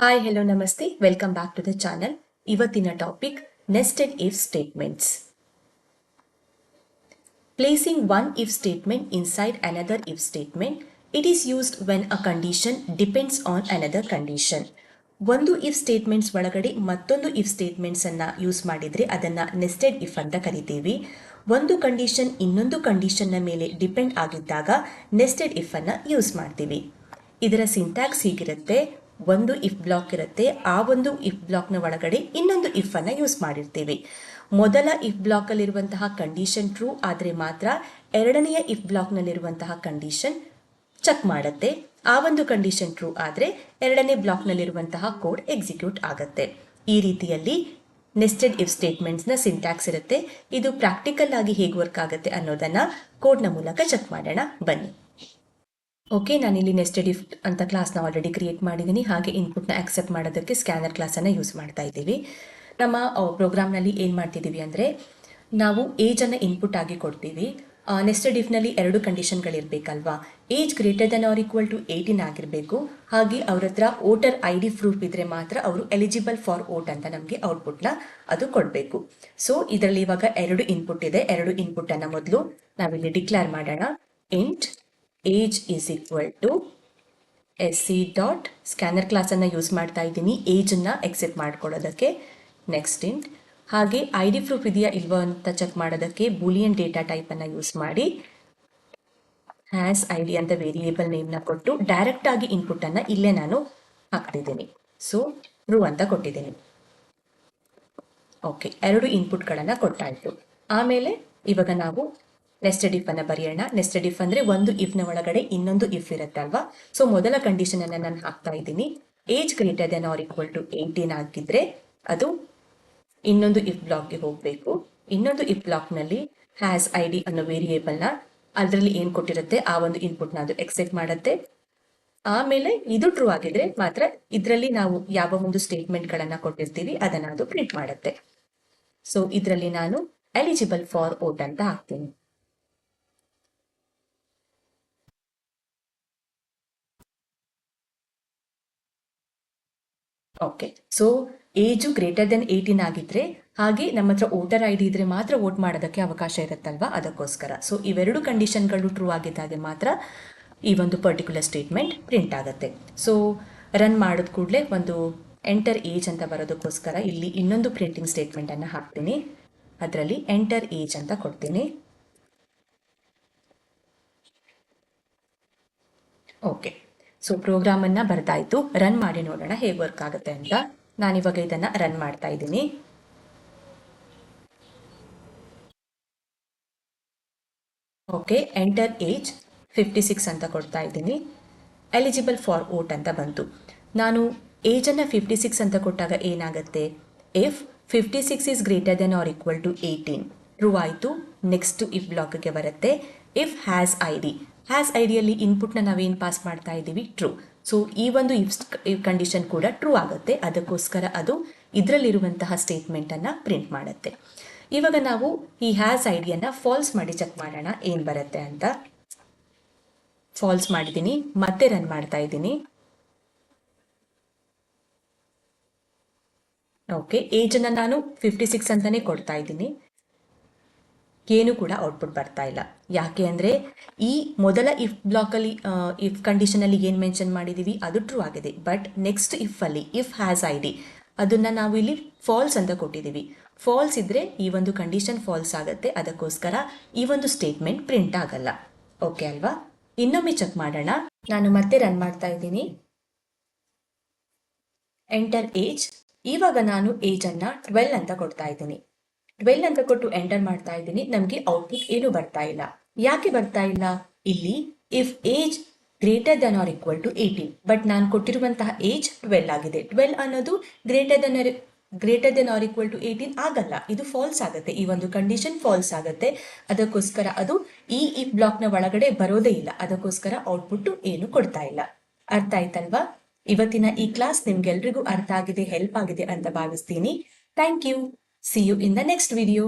Hi hello ನಮಸ್ತೆ welcome back to the channel. ಇವತ್ತಿನ topic nested if statements. Placing one if statement inside another if statement. It is used when a condition depends on another condition. ಒಂದು if statements ಒಳಗಡೆ ಮತ್ತೊಂದು if statements ಅನ್ನ use ಮಾಡಿದ್ರೆ ಅದನ್ನ nested if ಅಂತ ಕರಿತೀವಿ. ಒಂದು ಕಂಡೀಷನ್ ಇನ್ನೊಂದು ಕಂಡೀಷನ್ನ ಮೇಲೆ ಡಿಪೆಂಡ್ ಆಗಿದ್ದಾಗ ನೆಸ್ಟೆಡ್ ಇಫ್ ಅನ್ನ ಯೂಸ್ ಮಾಡ್ತೀವಿ. ಇದರ ಸಿಂಟ್ಯಾಕ್ಸ್ ಹೀಗಿರುತ್ತೆ: ಒಂದು ಇಫ್ ಬ್ಲಾಕ್ ಇರುತ್ತೆ, ಆ ಒಂದು ಇಫ್ ಬ್ಲಾಕ್ನ ಒಳಗಡೆ ಇನ್ನೊಂದು ಇಫ್ ಅನ್ನ ಯೂಸ್ ಮಾಡಿರ್ತೀವಿ. ಮೊದಲ ಇಫ್ ಬ್ಲಾಕ್ ಅಲ್ಲಿರುವಂತಹ ಕಂಡೀಷನ್ ಟ್ರೂ ಆದರೆ ಮಾತ್ರ ಎರಡನೆಯ ಇಫ್ ಬ್ಲಾಕ್ನಲ್ಲಿರುವಂತಹ ಕಂಡೀಷನ್ ಚೆಕ್ ಮಾಡುತ್ತೆ. ಆ ಒಂದು ಕಂಡೀಷನ್ ಟ್ರೂ ಆದರೆ ಎರಡನೇ ಬ್ಲಾಕ್ನಲ್ಲಿರುವಂತಹ ಕೋಡ್ ಎಕ್ಸಿಕ್ಯೂಟ್ ಆಗುತ್ತೆ. ಈ ರೀತಿಯಲ್ಲಿ ನೆಸ್ಟೆಡ್ ಇಫ್ ಸ್ಟೇಟ್ಮೆಂಟ್ಸ್ನ ಸಿಂಟ್ಯಾಕ್ಸ್ ಇರುತ್ತೆ. ಇದು ಪ್ರಾಕ್ಟಿಕಲ್ ಆಗಿ ಹೇಗೆ ವರ್ಕ್ ಆಗುತ್ತೆ ಅನ್ನೋದನ್ನ ಕೋಡ್ನ ಮೂಲಕ ಚೆಕ್ ಮಾಡೋಣ ಬನ್ನಿ. ಓಕೆ, ನಾನಿಲ್ಲಿ ನೆಸ್ಟೆಡ್ ಇಫ್ ಅಂತ ಕ್ಲಾಸ್ನ ಆಲ್ರೆಡಿ ಕ್ರಿಯೇಟ್ ಮಾಡಿದ್ದೀನಿ. ಹಾಗೆ ಇನ್ಪುಟ್ನ ಆಕ್ಸೆಪ್ಟ್ ಮಾಡೋದಕ್ಕೆ ಸ್ಕ್ಯಾನರ್ ಕ್ಲಾಸನ್ನು ಯೂಸ್ ಮಾಡ್ತಾ ಇದ್ದೀವಿ. ನಮ್ಮ ಪ್ರೋಗ್ರಾಮ್ನಲ್ಲಿ ಏನು ಮಾಡ್ತಿದ್ದೀವಿ ಅಂದರೆ, ನಾವು ಏಜನ್ನು ಇನ್ಪುಟ್ ಆಗಿ ಕೊಡ್ತೀವಿ. ನೆಸ್ಟೆಡ್ ಇಫ್ನಲ್ಲಿ ಎರಡು ಕಂಡೀಷನ್ಗಳಿರಬೇಕಲ್ವಾ. Age greater than or equal to 18 ಆಗಿರಬೇಕು. ಹಾಗೆ ಅವ್ರ ಹತ್ರ ವೋಟರ್ ID ಪ್ರೂಫ್ ಇದ್ದರೆ ಮಾತ್ರ ಅವರು ಎಲಿಜಿಬಲ್ ಫಾರ್ ವೋಟ್ ಅಂತ ನಮಗೆ ಔಟ್ಪುಟ್ನ ಅದು ಕೊಡಬೇಕು. ಸೊ ಇದರಲ್ಲಿ ಇವಾಗ ಎರಡು ಇನ್ಪುಟ್ ಇದೆ. ಎರಡು ಇನ್ಪುಟ್ಟನ್ನು ಮೊದಲು ನಾವಿಲ್ಲಿ ಡಿಕ್ಲೇರ್ ಮಾಡೋಣ. Int age is equal to SC dot scanner ಕ್ಲಾಸನ್ನು ಯೂಸ್ ಮಾಡ್ತಾ ಇದ್ದೀನಿ ಏಜನ್ನು ಎಕ್ಸೆಪ್ಟ್ ಮಾಡ್ಕೊಳ್ಳೋದಕ್ಕೆ. ನೆಕ್ಸ್ಟ್ ಇಂಟ್ ಹಾಗೆ ID ಪ್ರೂಫ್ ಇದೆಯಾ ಇಲ್ವೋ ಅಂತ ಚೆಕ್ ಮಾಡೋದಕ್ಕೆ ಬೂಲಿಯನ್ ಡೇಟಾ ಟೈಪನ್ನು ಯೂಸ್ ಮಾಡಿ ಹ್ಯಾಸ್ ID ಅಂತ ವೇರಿಯೇಬಲ್ ನೇಮ್ನ ಕೊಟ್ಟು ಡೈರೆಕ್ಟಾಗಿ ಇನ್ಪುಟ್ಟನ್ನು ಇಲ್ಲೇ ನಾನು ಹಾಕ್ತಿದ್ದೀನಿ. ಸೊ ಟ್ರೂ ಅಂತ ಕೊಟ್ಟಿದ್ದೀನಿ. ಓಕೆ, ಎರಡು ಇನ್ಪುಟ್ಗಳನ್ನು ಕೊಟ್ಟಾಯಿತು. ಆಮೇಲೆ ಇವಾಗ ನಾವು ನೆಸ್ಟೆಡ್ ಇಫ್ ಅನ್ನು ಬರೆಯೋಣ. ನೆಸ್ಟೆಡ್ ಇಫ್ ಅಂದರೆ ಒಂದು ಇಫ್ನ ಒಳಗಡೆ ಇನ್ನೊಂದು ಇಫ್ ಇರುತ್ತಲ್ವಾ. ಸೊ ಮೊದಲ ಕಂಡೀಷನ್ ಅನ್ನು ನಾನು ಹಾಕ್ತಾ ಇದ್ದೀನಿ. Age greater than or equal to 18 ಆಗಿದ್ರೆ ಅದು ಇನ್ನೊಂದು ಇಫ್ ಬ್ಲಾಕ್ಗೆ ಹೋಗಬೇಕು. ಇನ್ನೊಂದು ಇಫ್ ಬ್ಲಾಕ್ನಲ್ಲಿ ಹ್ಯಾಸ್ ID ಅನ್ನೋ ವೇರಿಯೇಬಲ್ನ ಅದರಲ್ಲಿ ಏನು ಕೊಟ್ಟಿರುತ್ತೆ ಆ ಒಂದು ಇನ್ಪುಟ್ನ ಅದು ಎಕ್ಸೆಪ್ಟ್ ಮಾಡುತ್ತೆ. ಆಮೇಲೆ ಇದು ಟ್ರೂ ಆಗಿದ್ರೆ ಮಾತ್ರ ಇದರಲ್ಲಿ ನಾವು ಯಾವ ಒಂದು ಸ್ಟೇಟ್ಮೆಂಟ್ಗಳನ್ನು ಕೊಟ್ಟಿರ್ತೀವಿ ಅದನ್ನು ಅದು ಪ್ರಿಂಟ್ ಮಾಡುತ್ತೆ. ಸೊ ಇದರಲ್ಲಿ ನಾನು ಎಲಿಜಿಬಲ್ ಫಾರ್ ವೋಟ್ ಅಂತ ಹಾಕ್ತೀನಿ. Okay, so age greater than 18 ಆಗಿದ್ರೆ ಹಾಗೆ ನಮ್ಮ ಹತ್ರ ವೋಟರ್ ID ಇದ್ರೆ ಮಾತ್ರ ವೋಟ್ ಮಾಡೋದಕ್ಕೆ ಅವಕಾಶ ಇರುತ್ತಲ್ವಾ, ಅದಕ್ಕೋಸ್ಕರ. ಸೊ ಇವೆರಡು ಕಂಡೀಷನ್ಗಳು ಟ್ರೂ ಆಗಿದ್ದಾಗೆ ಮಾತ್ರ ಈ ಒಂದು ಪರ್ಟಿಕ್ಯುಲರ್ ಸ್ಟೇಟ್ಮೆಂಟ್ ಪ್ರಿಂಟ್ ಆಗುತ್ತೆ. ಸೊ ರನ್ ಮಾಡಿದ ಕೂಡಲೇ ಒಂದು ಎಂಟರ್ ಏಜ್ ಅಂತ ಬರೋದಕ್ಕೋಸ್ಕರ ಇಲ್ಲಿ ಇನ್ನೊಂದು ಪ್ರಿಂಟಿಂಗ್ ಸ್ಟೇಟ್ಮೆಂಟನ್ನು ಹಾಕ್ತೀನಿ. ಅದರಲ್ಲಿ ಎಂಟರ್ ಏಜ್ ಅಂತ ಕೊಡ್ತೀನಿ. ಓಕೆ, ಸೊ ಪ್ರೋಗ್ರಾಮನ್ನು ಬರ್ತಾಯಿತು. ರನ್ ಮಾಡಿ ನೋಡೋಣ ಹೇಗೆ ವರ್ಕ್ ಆಗುತ್ತೆ ಅಂತ. ನಾನಿವಾಗ ಇದನ್ನು ರನ್ ಮಾಡ್ತಾ ಇದ್ದೀನಿ. ಓಕೆ, ಎಂಟರ್ ಏಜ್ 56 ಅಂತ ಕೊಡ್ತಾ ಇದ್ದೀನಿ. ಎಲಿಜಿಬಲ್ ಫಾರ್ ವೋಟ್ ಅಂತ ಬಂತು. ನಾನು ಏಜನ್ನು 56 ಅಂತ ಕೊಟ್ಟಾಗ ಏನಾಗುತ್ತೆ, if 56 is greater than or equal to 18 true ಆಯಿತು. ನೆಕ್ಸ್ಟ್ ಇಫ್ ಬ್ಲಾಕ್ಗೆ ಬರುತ್ತೆ. ಇಫ್ ಹ್ಯಾಸ್ ID, ಹ್ಯಾಸ್ ಐಡಿಯಲ್ಲಿ ಇನ್ಪುಟ್ನ ನಾವೇನು ಪಾಸ್ ಮಾಡ್ತಾ ಇದ್ದೀವಿ ಟ್ರೂ. ಸೊ ಈ ಒಂದು ಇಫ್ ಕಂಡೀಷನ್ ಕೂಡ ಟ್ರೂ ಆಗುತ್ತೆ. ಅದಕ್ಕೋಸ್ಕರ ಅದು ಇದರಲ್ಲಿರುವಂತಹ ಸ್ಟೇಟ್ಮೆಂಟನ್ನು ಪ್ರಿಂಟ್ ಮಾಡುತ್ತೆ. ಇವಾಗ ನಾವು ಈ ಹ್ಯಾಸ್ ಐಡಿಯನ್ನು ಫಾಲ್ಸ್ ಮಾಡಿ ಚೆಕ್ ಮಾಡೋಣ ಏನು ಬರುತ್ತೆ ಅಂತ. ಫಾಲ್ಸ್ ಮಾಡಿದ್ದೀನಿ, ಮತ್ತೆ ರನ್ ಮಾಡ್ತಾ ಇದ್ದೀನಿ. ಓಕೆ, ಏಜನ್ನು ನಾನು 56 ಅಂತಾನೆ ಕೊಡ್ತಾ ಇದ್ದೀನಿ. ಏನು ಕೂಡ ಔಟ್ಪುಟ್ ಬರ್ತಾ ಇಲ್ಲ. ಯಾಕೆ ಅಂದರೆ ಈ ಮೊದಲ ಇಫ್ ಬ್ಲಾಕಲ್ಲಿ ಇಫ್ ಕಂಡೀಷನಲ್ಲಿ ಏನು ಮೆನ್ಷನ್ ಮಾಡಿದ್ದೀವಿ ಅದು ಟ್ರೂ ಆಗಿದೆ. ಬಟ್ ನೆಕ್ಸ್ಟ್ ಇಫಲ್ಲಿ ಇಫ್ ಹ್ಯಾಸ್ ID ಅದನ್ನು ನಾವು ಇಲ್ಲಿ ಫಾಲ್ಸ್ ಅಂತ ಕೊಟ್ಟಿದ್ದೀವಿ. ಫಾಲ್ಸ್ ಇದ್ದರೆ ಈ ಒಂದು ಕಂಡೀಷನ್ ಫಾಲ್ಸ್ ಆಗುತ್ತೆ. ಅದಕ್ಕೋಸ್ಕರ ಈ ಒಂದು ಸ್ಟೇಟ್ಮೆಂಟ್ ಪ್ರಿಂಟ್ ಆಗಲ್ಲ. ಓಕೆ ಅಲ್ವಾ? ಇನ್ನೊಮ್ಮೆ ಚೆಕ್ ಮಾಡೋಣ. ನಾನು ಮತ್ತೆ ರನ್ ಮಾಡ್ತಾ ಇದ್ದೀನಿ. Enter age. ಇವಾಗ ನಾನು ಏಜನ್ನು 12 ಅಂತ ಕೊಡ್ತಾ ಇದ್ದೀನಿ. 12 ಅಂತ ಕೊಟ್ಟು ಎಂಟರ್ ಮಾಡ್ತಾ ಇದ್ದೀನಿ. ನಮಗೆ ಔಟ್ಪುಟ್ ಏನು ಬರ್ತಾ ಇಲ್ಲ. ಯಾಕೆ ಬರ್ತಾ ಇಲ್ಲ? ಇಲ್ಲಿ if age greater than or equal to 18 but ನಾನು ಕೊಟ್ಟಿರುವಂತಹ ಏಜ್ 12 ಆಗಿದೆ. 12 ಅನ್ನೋದು greater than or equal to 18 ಆಗಲ್ಲ. ಇದು ಫಾಲ್ಸ್ ಆಗುತ್ತೆ. ಈ ಒಂದು ಕಂಡೀಷನ್ ಫಾಲ್ಸ್ ಆಗುತ್ತೆ. ಅದಕ್ಕೋಸ್ಕರ ಅದು ಈ ಇಫ್ ಬ್ಲಾಕ್ನ ಒಳಗಡೆ ಬರೋದೇ ಇಲ್ಲ. ಅದಕ್ಕೋಸ್ಕರ ಔಟ್ಪುಟ್ ಏನು ಕೊಡ್ತಾ ಇಲ್ಲ. ಅರ್ಥ ಆಯ್ತಲ್ವಾ? ಇವತ್ತಿನ ಈ ಕ್ಲಾಸ್ ನಿಮ್ಗೆಲ್ರಿಗೂ ಅರ್ಥ ಆಗಿದೆ, ಹೆಲ್ಪ್ ಆಗಿದೆ ಅಂತ ಭಾವಿಸ್ತೀನಿ. Thank you. See you in the next video.